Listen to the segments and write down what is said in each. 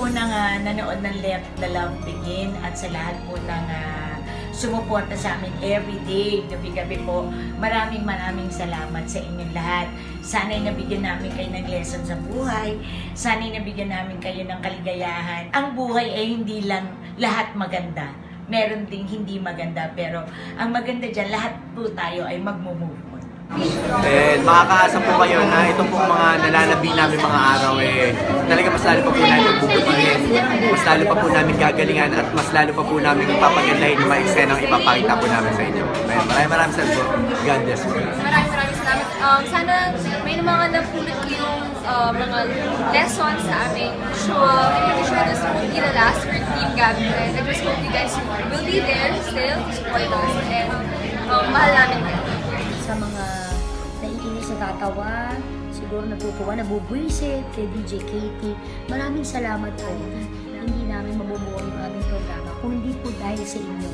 po ng nanood ng Let the Love Begin at sa lahat po ng sumuporta sa amin everyday, gabi-gabi po. Maraming salamat sa inyong lahat. Sana'y nabigyan namin kayo ng lesson sa buhay. Sana'y nabigyan namin kayo ng kaligayahan. Ang buhay ay hindi lang lahat maganda. Meron ding hindi maganda, pero ang maganda dyan, lahat po tayo ay mag-move on. And makakaasa po kayo na itong pong mga nalalabi namin mga araw talaga mas lalo pa po namin bubuhayin, mas lalo pa po namin gagalingan at mas lalo pa po namin papagandahin yung mga eksenang ipapakita po namin sa inyo. Maraming salamat po. God bless po. Maraming salamat. Sana may mga napulot yung mga lessons sa aming show. I'm pretty sure this won't be the last for Team Gabby. I just hope you guys will be there still to support us and mahal namin kayo. Sa mga naiinis na tatawa, siguro natutuwa, nabubwisit kay DJ Katie. Maraming salamat po. Hindi namin mabubuo yung aming programa kung hindi po dahil sa inyo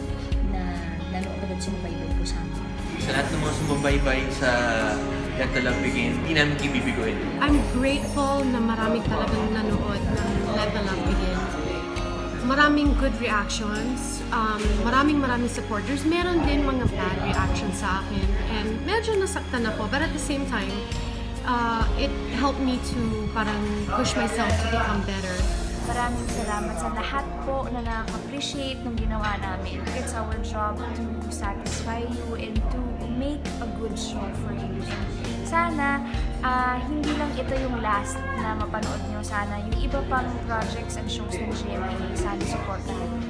na nanood at sumubaybay po sa amin. Sa lahat ng mga sumubaybay sa Let the Love Begin, hindi namin ibibiguin. I'm grateful na maraming talagang nanood ng Let the Love Begin. Maraming good reactions, maraming supporters. Meron din mga bad reactions sa akin and medyo nasaktan ako, but at the same time, it helped me to parang push myself to become better. Maraming salamat sa lahat po na nakaka-appreciate ng ginawa namin. It's our job to satisfy you and to make a good show for you. And sana, hindi lang ito yung last na mapanood nyo. Sana yung iba pang projects and shows ng GMA, sana supportahan.